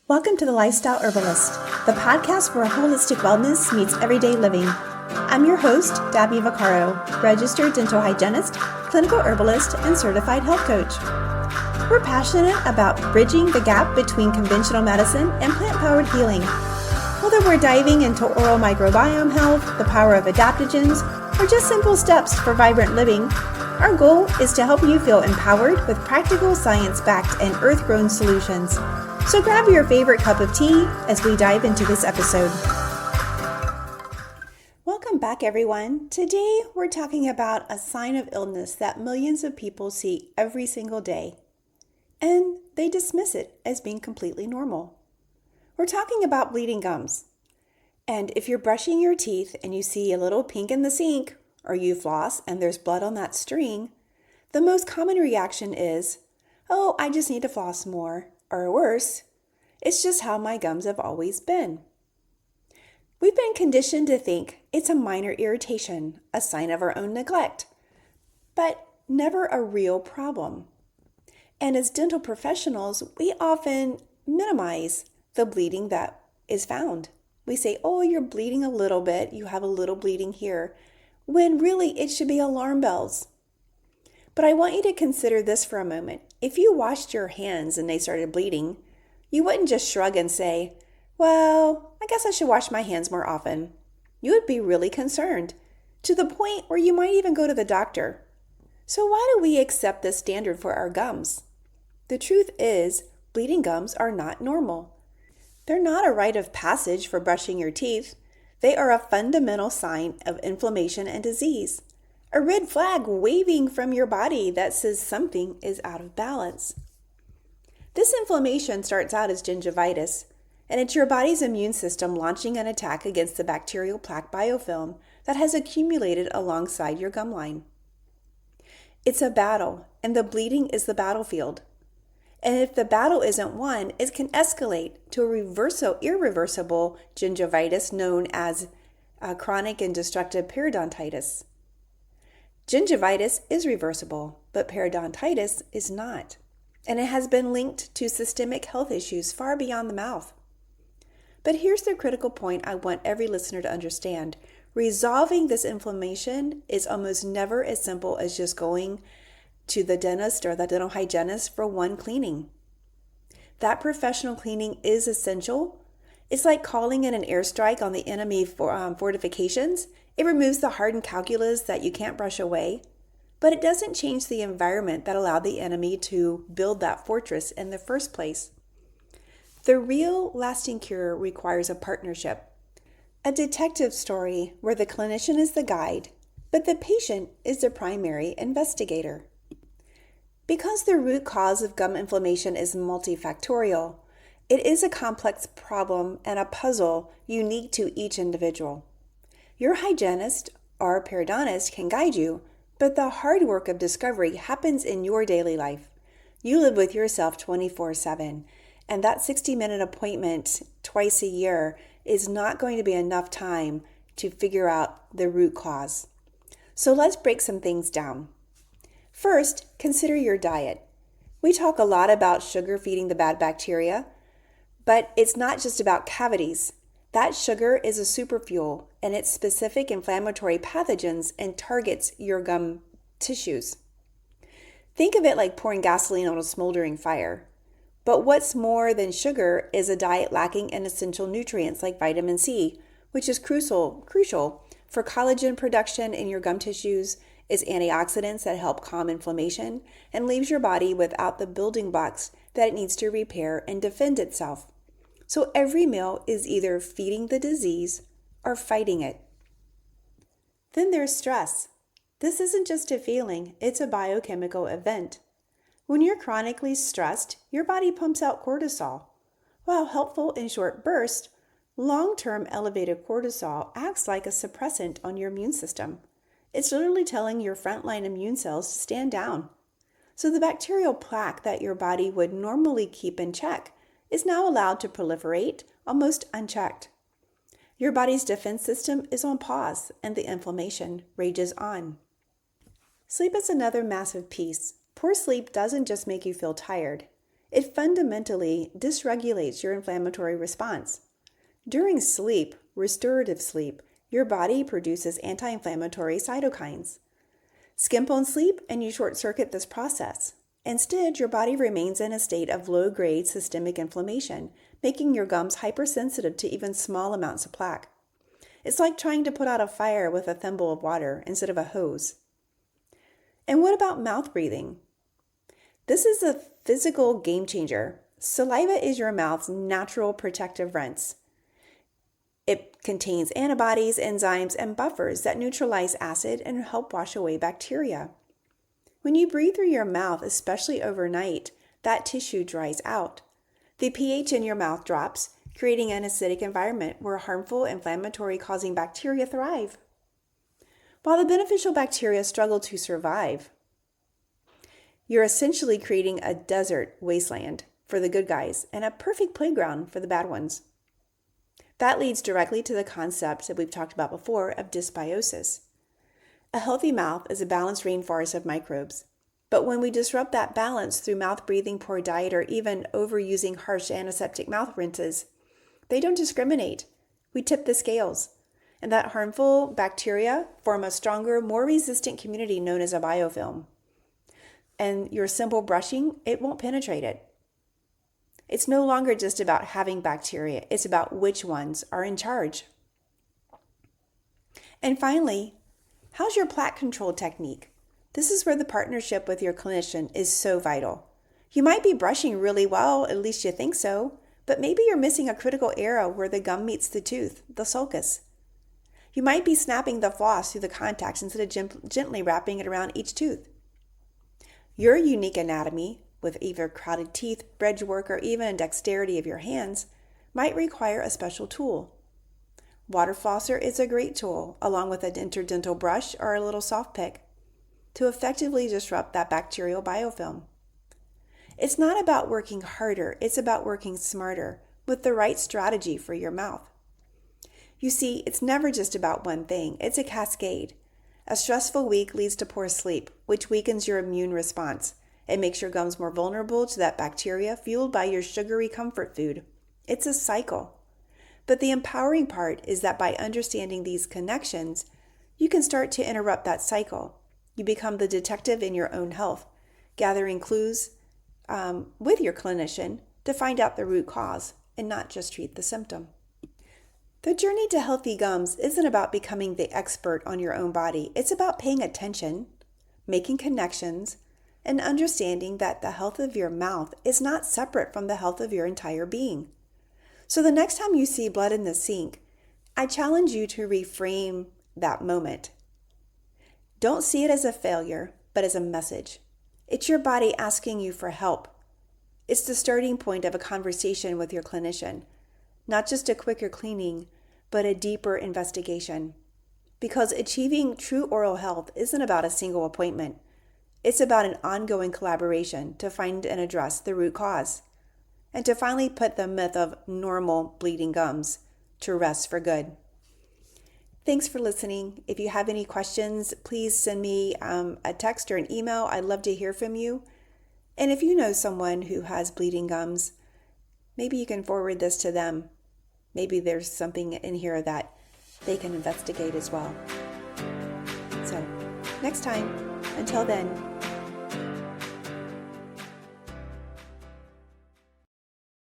Welcome to The Lifestyle Herbalist, the podcast where holistic wellness meets everyday living. I'm your host, Dabney Vaccaro, registered dental hygienist, clinical herbalist, and certified health coach. We're passionate about bridging the gap between conventional medicine and plant-powered healing. Whether we're diving into oral microbiome health, the power of adaptogens, or just simple steps for vibrant living, our goal is to help you feel empowered with practical science-backed and earth-grown solutions. So grab your favorite cup of tea as we dive into this episode. Welcome back, everyone. Today, we're talking about a sign of illness that millions of people see every single day, and they dismiss it as being completely normal. We're talking about bleeding gums. And if you're brushing your teeth and you see a little pink in the sink, or you floss and there's blood on that string, the most common reaction is, "Oh, I just need to floss more." Or worse, "It's just how my gums have always been." We've been conditioned to think it's a minor irritation, a sign of our own neglect, but never a real problem. And as dental professionals, we often minimize the bleeding that is found. We say, "Oh, you're bleeding a little bit, you have a little bleeding here," when really it should be alarm bells. But I want you to consider this for a moment. If you washed your hands and they started bleeding, you wouldn't just shrug and say, "Well, I guess I should wash my hands more often." You would be really concerned, to the point where you might even go to the doctor. So why do we accept this standard for our gums? The truth is, bleeding gums are not normal. They're not a rite of passage for brushing your teeth. They are a fundamental sign of inflammation and disease. A red flag waving from your body that says something is out of balance. This inflammation starts out as gingivitis, and it's your body's immune system launching an attack against the bacterial plaque biofilm that has accumulated alongside your gum line. It's a battle, and the bleeding is the battlefield. And if the battle isn't won, it can escalate to a irreversible gingivitis known as chronic and destructive periodontitis. Gingivitis is reversible, but periodontitis is not, and it has been linked to systemic health issues far beyond the mouth. But here's the critical point I want every listener to understand. Resolving this inflammation is almost never as simple as just going to the dentist or the dental hygienist for one cleaning. That professional cleaning is essential. It's like calling in an airstrike on the enemy fortifications. It removes the hardened calculus that you can't brush away, but it doesn't change the environment that allowed the enemy to build that fortress in the first place. The real lasting cure requires a partnership, a detective story where the clinician is the guide, but the patient is the primary investigator. Because the root cause of gum inflammation is multifactorial, it is a complex problem and a puzzle unique to each individual. Your hygienist or periodontist can guide you, but the hard work of discovery happens in your daily life. You live with yourself 24/7, and that 60-minute appointment twice a year is not going to be enough time to figure out the root cause. So let's break some things down. First, consider your diet. We talk a lot about sugar feeding the bad bacteria, but it's not just about cavities. That sugar is a superfuel, and it's specific inflammatory pathogens and targets your gum tissues. Think of it like pouring gasoline on a smoldering fire. But what's more than sugar is a diet lacking in essential nutrients like vitamin C, which is crucial for collagen production in your gum tissues, is antioxidants that help calm inflammation, and leaves your body without the building blocks that it needs to repair and defend itself. So every meal is either feeding the disease or fighting it. Then there's stress. This isn't just a feeling, it's a biochemical event. When you're chronically stressed, your body pumps out cortisol. While helpful in short bursts, long-term elevated cortisol acts like a suppressant on your immune system. It's literally telling your frontline immune cells to stand down. So the bacterial plaque that your body would normally keep in check is now allowed to proliferate almost unchecked. Your body's defense system is on pause and the inflammation rages on. Sleep is another massive piece. Poor sleep doesn't just make you feel tired. It fundamentally dysregulates your inflammatory response. During sleep, restorative sleep, your body produces anti-inflammatory cytokines. Skimp on sleep and you short-circuit this process. Instead, your body remains in a state of low-grade systemic inflammation, making your gums hypersensitive to even small amounts of plaque. It's like trying to put out a fire with a thimble of water instead of a hose. And what about mouth breathing? This is a physical game changer. Saliva is your mouth's natural protective rinse. It contains antibodies, enzymes, and buffers that neutralize acid and help wash away bacteria. When you breathe through your mouth, especially overnight, that tissue dries out. The pH in your mouth drops, creating an acidic environment where harmful inflammatory causing bacteria thrive, while the beneficial bacteria struggle to survive. You're essentially creating a desert wasteland for the good guys and a perfect playground for the bad ones. That leads directly to the concept that we've talked about before of dysbiosis. A healthy mouth is a balanced rainforest of microbes. But when we disrupt that balance through mouth breathing, poor diet, or even overusing harsh antiseptic mouth rinses, they don't discriminate. We tip the scales. And that harmful bacteria form a stronger, more resistant community known as a biofilm. And your simple brushing, it won't penetrate it. It's no longer just about having bacteria. It's about which ones are in charge. And finally, how's your plaque control technique? This is where the partnership with your clinician is so vital. You might be brushing really well, at least you think so, but maybe you're missing a critical area where the gum meets the tooth, the sulcus. You might be snapping the floss through the contacts instead of gently wrapping it around each tooth. Your unique anatomy, with either crowded teeth, bridge work, or even dexterity of your hands, might require a special tool. Water flosser is a great tool, along with an interdental brush or a little soft pick, to effectively disrupt that bacterial biofilm. It's not about working harder, it's about working smarter, with the right strategy for your mouth. You see, it's never just about one thing, it's a cascade. A stressful week leads to poor sleep, which weakens your immune response. It makes your gums more vulnerable to that bacteria fueled by your sugary comfort food. It's a cycle. But the empowering part is that by understanding these connections, you can start to interrupt that cycle. You become the detective in your own health, gathering clues with your clinician to find out the root cause and not just treat the symptom. The journey to healthy gums isn't about becoming the expert on your own body. It's about paying attention, making connections, and understanding that the health of your mouth is not separate from the health of your entire being. So the next time you see blood in the sink, I challenge you to reframe that moment. Don't see it as a failure, but as a message. It's your body asking you for help. It's the starting point of a conversation with your clinician. Not just a quicker cleaning, but a deeper investigation. Because achieving true oral health isn't about a single appointment. It's about an ongoing collaboration to find and address the root cause, and to finally put the myth of normal bleeding gums to rest for good. Thanks for listening. If you have any questions, please send me a text or an email. I'd love to hear from you. And if you know someone who has bleeding gums, maybe you can forward this to them. Maybe there's something in here that they can investigate as well. So, next time, until then,